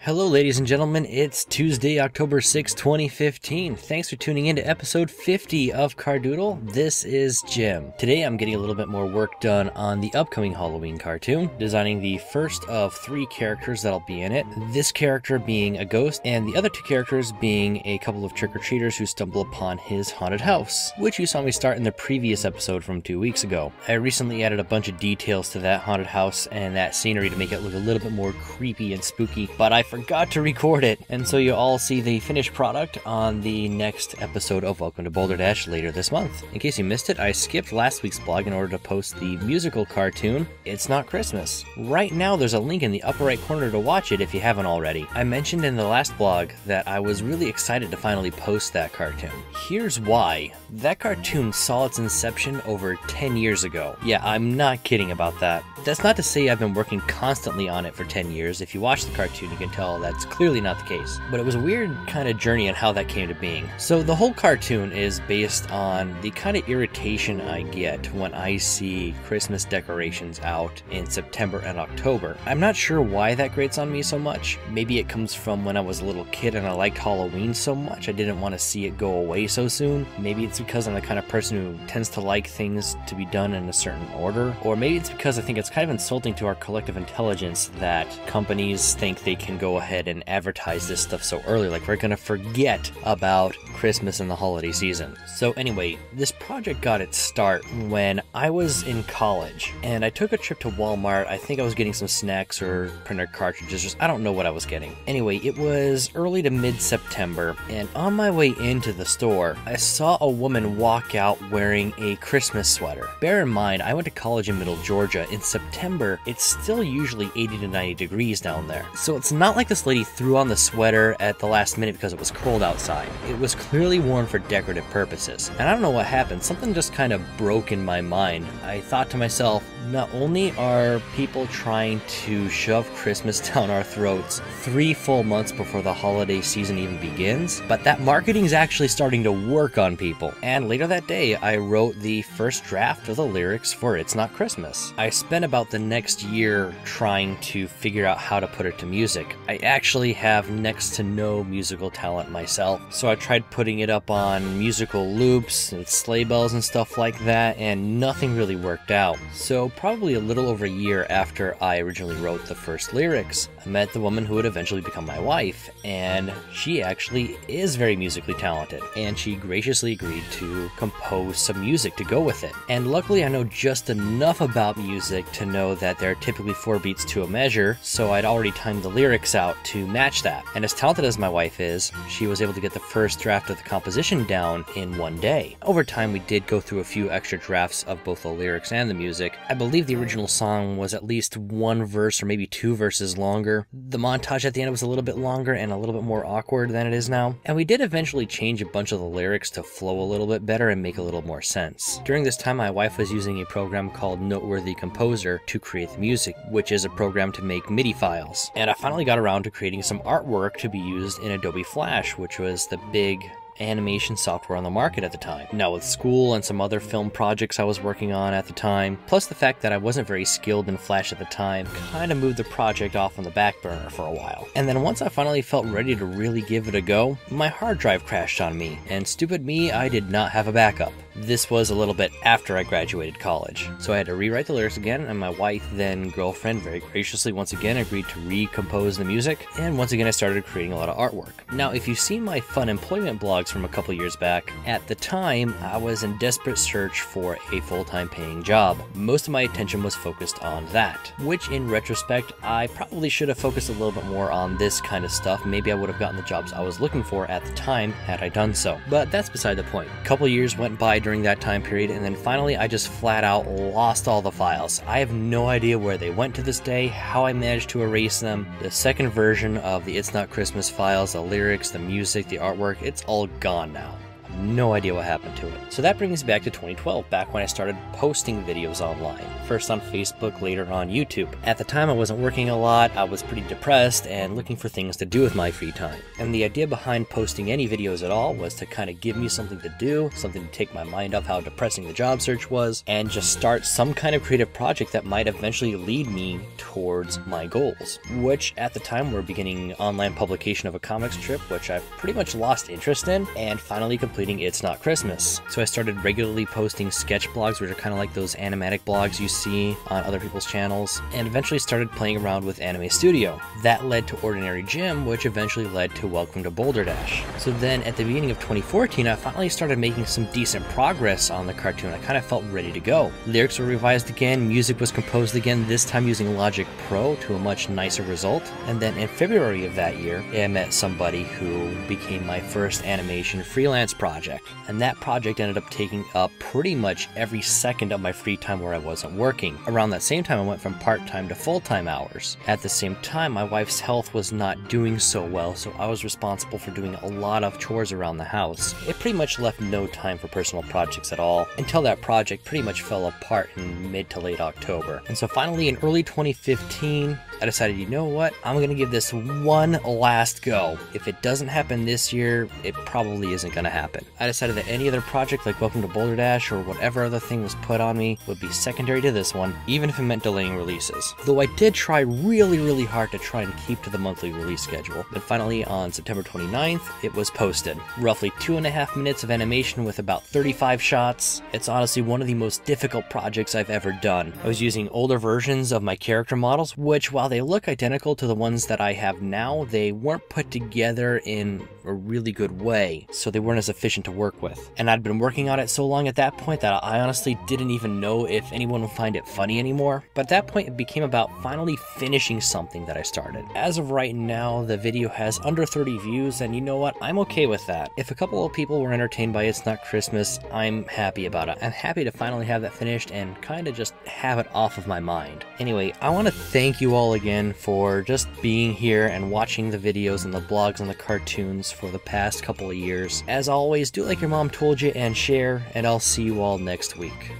Hello ladies and gentlemen, it's Tuesday, October 6, 2015. Thanks for tuning in to episode 50 of Cardoodle. This is Jim. Today I'm getting a little bit more work done on the upcoming Halloween cartoon, designing the first of 3 characters that'll be in it, this character being a ghost, and the other 2 characters being a couple of trick-or-treaters who stumble upon his haunted house, which you saw me start in the previous episode from 2 weeks ago. I recently added a bunch of details to that haunted house and that scenery to make it look a little bit more creepy and spooky, but I forgot to record it, and so you'll all see the finished product on the next episode of Welcome to Boulderdash later this month. In case you missed it, I skipped last week's blog in order to post the musical cartoon, It's Not Christmas. Right now there's a link in the upper right corner to watch it if you haven't already. I mentioned in the last blog that I was really excited to finally post that cartoon. Here's why. That cartoon saw its inception over 10 years ago. Yeah, I'm not kidding about that. That's not to say I've been working constantly on it for 10 years. If you watch the cartoon, you can tell that's clearly not the case. But it was a weird kind of journey on how that came to being. So the whole cartoon is based on the kind of irritation I get when I see Christmas decorations out in September and October. I'm not sure why that grates on me so much. Maybe it comes from when I was a little kid and I liked Halloween so much I didn't want to see it go away so soon. Maybe it's because I'm the kind of person who tends to like things to be done in a certain order. Or maybe it's because I think it's kind of insulting to our collective intelligence that companies think they can go ahead and advertise this stuff so early, like we're gonna forget about Christmas and the holiday season. So anyway, this project got its start when I was in college and I took a trip to Walmart. I think I was getting some snacks or printer cartridges, just I don't know what I was getting. Anyway, it was early to mid-September, and on my way into the store I saw a woman walk out wearing a Christmas sweater. Bear in mind, I went to college in Middle Georgia. In September, it's still usually 80 to 90 degrees down there. So it's not like this lady threw on the sweater at the last minute because it was cold outside. It was clearly worn for decorative purposes. And I don't know what happened, something just kind of broke in my mind. I thought to myself, not only are people trying to shove Christmas down our throats 3 full months before the holiday season even begins, but that marketing is actually starting to work on people. And later that day, I wrote the first draft of the lyrics for It's Not Christmas. I spent about the next year trying to figure out how to put it to music. I actually have next to no musical talent myself, so I tried putting it up on musical loops and sleigh bells and stuff like that, and nothing really worked out. So probably a little over a year after I originally wrote the first lyrics, I met the woman who would eventually become my wife, and she actually is very musically talented, and she graciously agreed to compose some music to go with it. And luckily I know just enough about music to know that there are typically 4 beats to a measure, so I'd already timed the lyrics out to match that. And as talented as my wife is, she was able to get the first draft of the composition down in 1 day. Over time we did go through a few extra drafts of both the lyrics and the music. I believe the original song was at least 1 verse or maybe 2 verses longer. The montage at the end was a little bit longer and a little bit more awkward than it is now. And we did eventually change a bunch of the lyrics to flow a little bit better and make a little more sense. During this time my wife was using a program called Noteworthy Composer to create the music, which is a program to make MIDI files. And I finally got around to creating some artwork to be used in Adobe Flash, which was the big animation software on the market at the time. Now with school and some other film projects I was working on at the time, plus the fact that I wasn't very skilled in Flash at the time, kind of moved the project off on the back burner for a while. And then once I finally felt ready to really give it a go, my hard drive crashed on me, and stupid me, I did not have a backup. This was a little bit after I graduated college, so I had to rewrite the lyrics again, and my wife, then girlfriend, very graciously once again agreed to recompose the music, and once again I started creating a lot of artwork. Now if you've seen my fun employment blogs from a couple years back, at the time I was in desperate search for a full-time paying job. Most of my attention was focused on that, which in retrospect I probably should have focused a little bit more on this kind of stuff. Maybe I would have gotten the jobs I was looking for at the time had I done so. But that's beside the point. A couple years went by during that time period, and then finally I just flat out lost all the files. I have no idea where they went to this day, how I managed to erase them. The second version of the It's Not Christmas files, the lyrics, the music, the artwork, it's all gone now. no idea what happened to it. So that brings me back to 2012, back when I started posting videos online. First on Facebook, later on YouTube. At the time I wasn't working a lot, I was pretty depressed and looking for things to do with my free time. And the idea behind posting any videos at all was to kind of give me something to do, something to take my mind off how depressing the job search was, and just start some kind of creative project that might eventually lead me towards my goals, which at the time were beginning online publication of a comic strip, which I've pretty much lost interest in, and finally completing It's Not Christmas. So I started regularly posting sketch blogs, which are kind of like those animatic blogs you see on other people's channels, and eventually started playing around with Anime Studio. That led to Ordinary Jim, which eventually led to Welcome to Boulderdash. So then at the beginning of 2014, I finally started making some decent progress on the cartoon. I kind of felt ready to go. Lyrics were revised again, music was composed again, this time using Logic Pro to a much nicer result. And then in February of that year, I met somebody who became my first animation freelance project. And that project ended up taking up pretty much every second of my free time where I wasn't working. Around that same time, I went from part-time to full-time hours. At the same time, my wife's health was not doing so well, so I was responsible for doing a lot of chores around the house. It pretty much left no time for personal projects at all, until that project pretty much fell apart in mid to late October. And so finally in early 2015, I decided, you know what, I'm gonna give this one last go. If it doesn't happen this year, it probably isn't gonna happen. I decided that any other project like Welcome to Boulderdash or whatever other thing was put on me would be secondary to this one, even if it meant delaying releases. Though I did try really hard to try and keep to the monthly release schedule. And finally on September 29th, it was posted. Roughly 2.5 minutes of animation with about 35 shots. It's honestly one of the most difficult projects I've ever done. I was using older versions of my character models, which while they look identical to the ones that I have now, they weren't put together in a really good way, so they weren't as efficient to work with. And I'd been working on it so long at that point that I honestly didn't even know if anyone would find it funny anymore. But at that point, it became about finally finishing something that I started. As of right now, the video has under 30 views, and you know what? I'm okay with that. If a couple of people were entertained by It's Not Christmas, I'm happy about it. I'm happy to finally have that finished and kind of just have it off of my mind. Anyway, I want to thank you all again for just being here and watching the videos and the blogs and the cartoons for the past couple of years. As always, do like your mom told you and share, and I'll see you all next week.